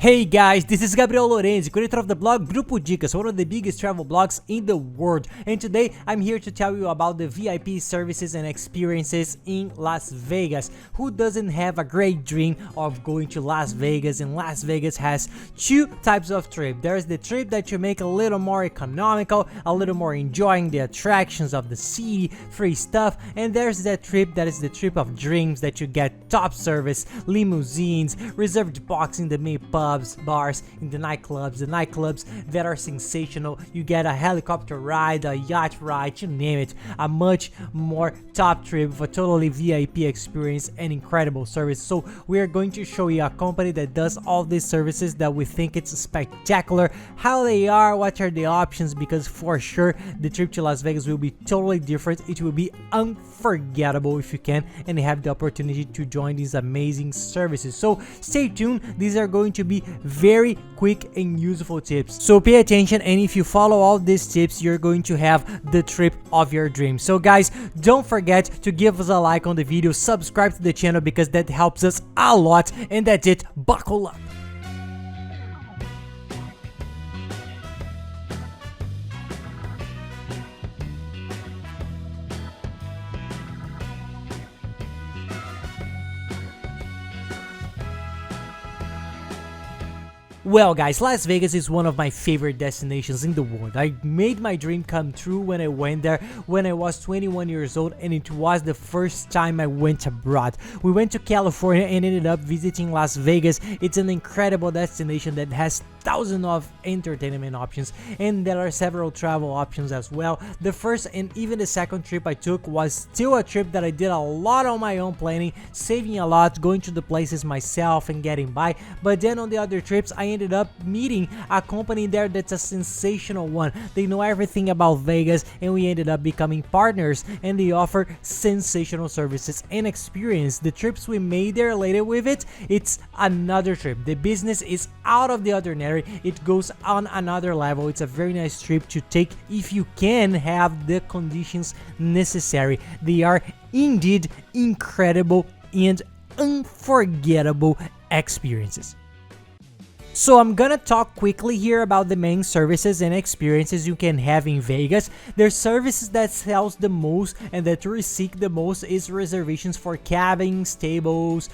Hey guys, this is Gabriel Lorenzi, creator of the blog Grupo Dicas, one of the biggest travel blogs in the world. And today I'm here to tell you about the VIP services and experiences in Las Vegas. Who doesn't have a great dream of going to Las Vegas? And Las Vegas has two types of trip. There's the trip that you make a little more economical, a little more enjoying the attractions of the city, free stuff. And there's that trip that is the trip of dreams that you get top service, limousines, reserved box in the main pubs, bars, in the nightclubs that are sensational. You get a helicopter ride, a yacht ride, you name it, a much more top trip with a totally VIP experience and incredible service. So we are going to show you a company that does all these services that we think it's spectacular, how they are, what are the options, because for sure the trip to Las Vegas will be totally different. It will be unforgettable if you can and have the opportunity to join these amazing services. So stay tuned, these are going to be very quick and useful tips, so pay attention, and if you follow all these tips you're going to have the trip of your dreams. So guys, don't forget to give us a like on the video, subscribe to the channel because that helps us a lot, and that's it, buckle up. Well guys, Las Vegas is one of my favorite destinations in the world. I made my dream come true when I went there when I was 21 years old, and it was the first time I went abroad. We went to California and ended up visiting Las Vegas. It's an incredible destination that has thousands of entertainment options, and there are several travel options as well. The first and even the second trip I took was still a trip that I did a lot on my own planning, saving a lot, going to the places myself and getting by. But then on the other trips I ended up meeting a company there that's a sensational one. They know everything about Vegas and we ended up becoming partners, and they offer sensational services and experience. The trips we made there later with it's another trip. The business is out of the ordinary. It goes on another level. It's a very nice trip to take if you can have the conditions necessary. They are indeed incredible and unforgettable experiences. So I'm gonna talk quickly here about the main services and experiences you can have in Vegas. There's services that sells the most and that tourists seek the most is reservations for cabins, tables,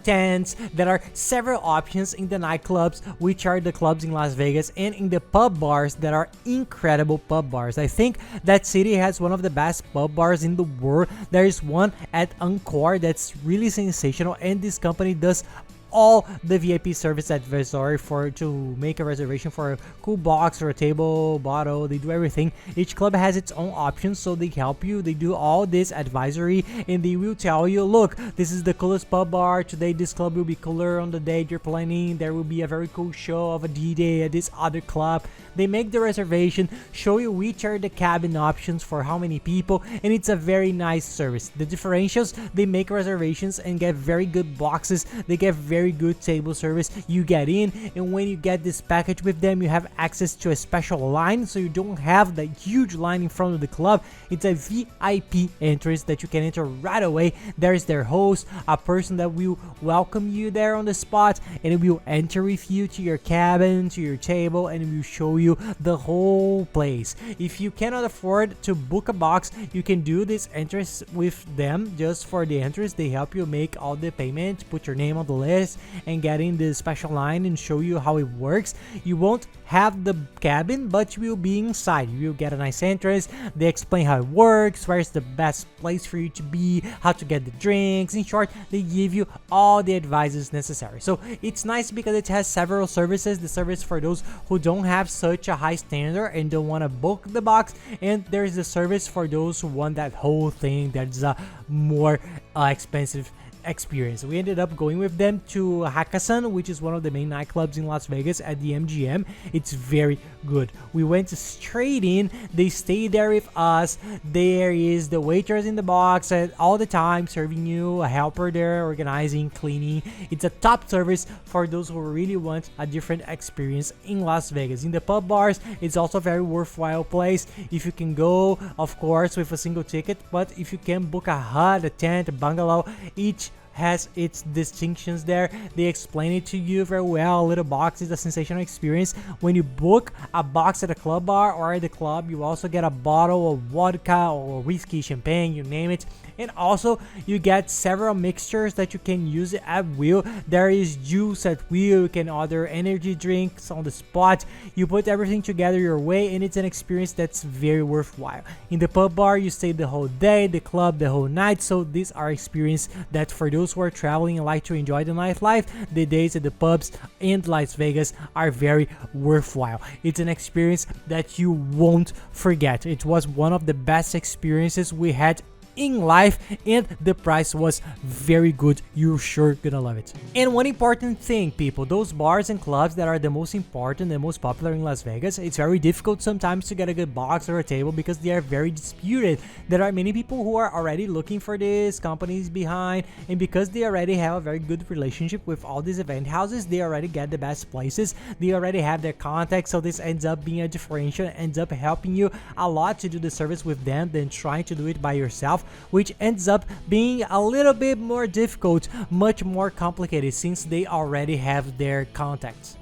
tents. There are several options in the nightclubs, which are the clubs in Las Vegas, and in the pub bars that are incredible pub bars. I think that city has one of the best pub bars in the world. There is one at Encore that's really sensational, and this company does all the VIP service advisory to make a reservation for a cool box or a table, bottle. They do everything. Each club has its own options, so they help you. They do all this advisory, and they will tell you, look, this is the coolest pub bar today. This club will be cooler on the day you're planning. There will be a very cool show of a DJ at this other club. They make the reservation, show you which are the cabin options for how many people, and it's a very nice service. The differentials, they make reservations and get very good boxes. They get very good table service. You get in, and when you get this package with them, you have access to a special line, so you don't have that huge line in front of the club. It's a VIP entrance that you can enter right away. There is their host, a person that will welcome you there on the spot, and it will enter with you to your cabin, to your table, and it will show you the whole place. If you cannot afford to book a box, you can do this entrance with them just for the entrance. They help you make all the payment, put your name on the list, and get in the special line and show you how it works. You won't have the cabin, but you will be inside. You will get a nice entrance. They explain how it works, where's the best place for you to be, how to get the drinks. In short, they give you all the advices necessary. So it's nice because it has several services. The service for those who don't have such a high standard and don't want to book the box, and there's the service for those who want that whole thing that's a more expensive experience. We ended up going with them to Hakkasan, which is one of the main nightclubs in Las Vegas at the MGM. It's very good. We went straight in. They stayed there with us. There is the waitress in the box all the time serving you, a helper there organizing, cleaning. It's a top service for those who really want a different experience in Las Vegas. In the pub bars, it's also a very worthwhile place. If you can go, of course, with a single ticket, but if you can book a hut, a tent, a bungalow, each has its distinctions there. They explain it to you very well. A little box is a sensational experience. When you book a box at a club bar or at the club, you also get a bottle of vodka or whiskey, champagne, you name it. And also you get several mixtures that you can use at will. There is juice at will, you can order energy drinks on the spot. You put everything together your way, and it's an experience that's very worthwhile. In the pub bar, you stay the whole day, the club the whole night. So these are experiences that for those who are traveling and like to enjoy the nightlife, the days at the pubs in Las Vegas are very worthwhile. It's an experience that you won't forget. It was one of the best experiences we had in life, and the price was very good. You're sure gonna love it. And one important thing, people, those bars and clubs that are the most important and most popular in Las Vegas, it's very difficult sometimes to get a good box or a table because they are very disputed. There are many people who are already looking for these companies behind, and because they already have a very good relationship with all these event houses, they already get the best places, they already have their contacts. So this ends up being a differential, ends up helping you a lot to do the service with them than trying to do it by yourself, which ends up being a little bit more difficult, much more complicated, since they already have their contacts.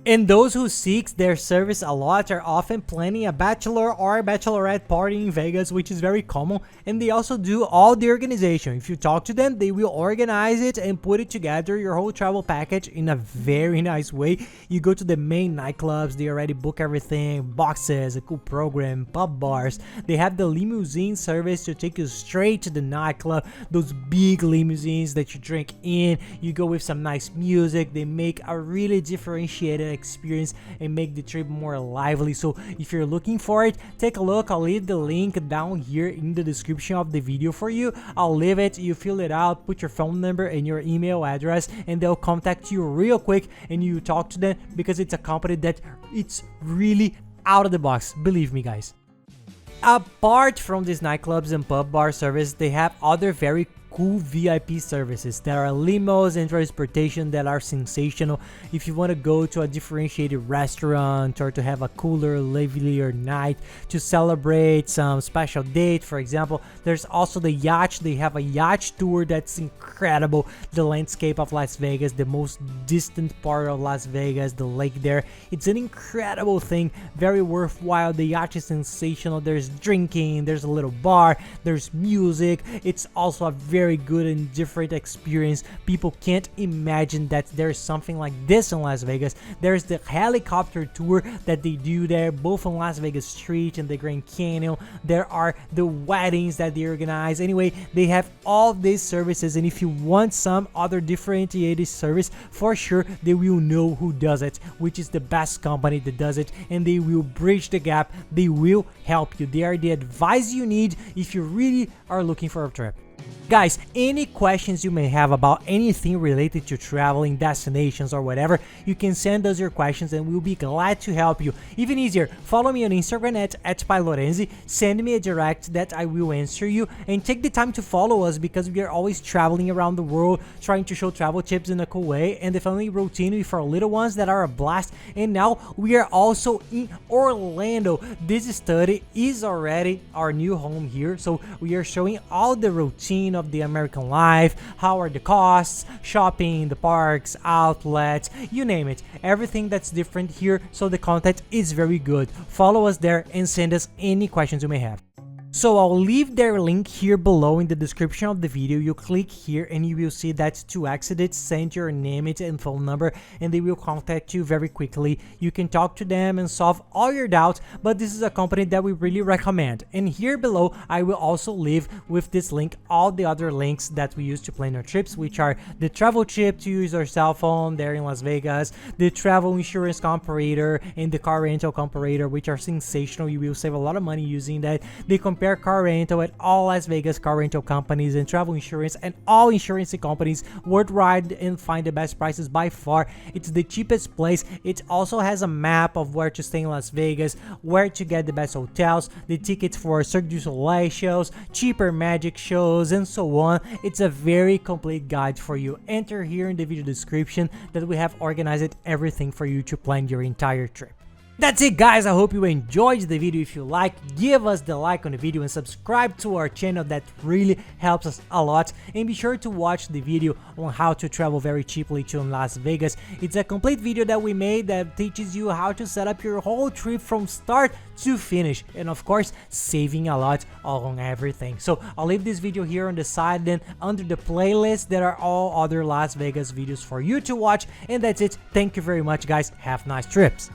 And those who seek their service a lot are often planning a bachelor or bachelorette party in Vegas, which is very common, and they also do all the organization. If you talk to them, they will organize it and put it together, your whole travel package, in a very nice way. You go to the main nightclubs, they already book everything, boxes, a cool program, pub bars. They have the limousine service to take you straight to the nightclub, those big limousines that you drink in. You go with some nice music. They make a really differentiated experience and make the trip more lively. So if you're looking for it, take a look. I'll leave the link down here in the description of the video for you. I'll leave it. You fill it out, put your phone number and your email address, and they'll contact you real quick, and you talk to them, because it's a company that it's really out of the box, believe me, guys. Apart from these nightclubs and pub bar service, they have other very cool VIP services. There are limos and transportation that are sensational. If you want to go to a differentiated restaurant or to have a cooler, livelier night to celebrate some special date, for example, there's also the yacht. They have a yacht tour that's incredible. The landscape of Las Vegas, the most distant part of Las Vegas, the lake there, it's an incredible thing, very worthwhile. The yacht is sensational. There's drinking, there's a little bar, there's music. It's also a very good and different experience. People can't imagine that there's something like this in Las Vegas. There's the helicopter tour that they do there, both on Las Vegas Street and the Grand Canyon. There are the weddings that they organize. Anyway, they have all these services, and if you want some other differentiated service, for sure they will know who does it, which is the best company that does it, and they will bridge the gap. They will help you. They are the advice you need if you really are looking for a trip. Guys, any questions you may have about anything related to traveling, destinations, or whatever, you can send us your questions and we'll be glad to help you. Even easier, follow me on Instagram at @PyLorenzi, send me a direct that I will answer you, and take the time to follow us because we are always traveling around the world, trying to show travel tips in a cool way and the family routine with our little ones that are a blast. And now we are also in Orlando. This study is already our new home here, so we are showing all the routine of the American life, how are the costs, shopping, the parks, outlets, you name it, everything that's different here. So the content is very good. Follow us there and send us any questions you may have. So I'll leave their link here below in the description of the video. You click here and you will see that to exit it, send your name and phone number, and they will contact you very quickly. You can talk to them and solve all your doubts, but this is a company that we really recommend. And here below I will also leave with this link all the other links that we use to plan our trips, which are the travel chip to use your cell phone there in Las Vegas, the travel insurance comparator, and the car rental comparator, which are sensational. You will save a lot of money using that. They compare car rental at all Las Vegas car rental companies and travel insurance and all insurance companies worldwide and find the best prices by far. It's the cheapest place. It also has a map of where to stay in Las Vegas, where to get the best hotels, the tickets for Cirque du Soleil shows, cheaper magic shows, and so on. It's a very complete guide for you. Enter here in the video description that we have organized everything for you to plan your entire trip. That's it, guys. I hope you enjoyed the video. If you like, give us the like on the video and subscribe to our channel. That really helps us a lot. And be sure to watch the video on how to travel very cheaply to Las Vegas. It's a complete video that we made that teaches you how to set up your whole trip from start to finish, and of course saving a lot on everything. So I'll leave this video here on the side, then under the playlist there are all other Las Vegas videos for you to watch. And that's it. Thank you very much, guys. Have nice trips.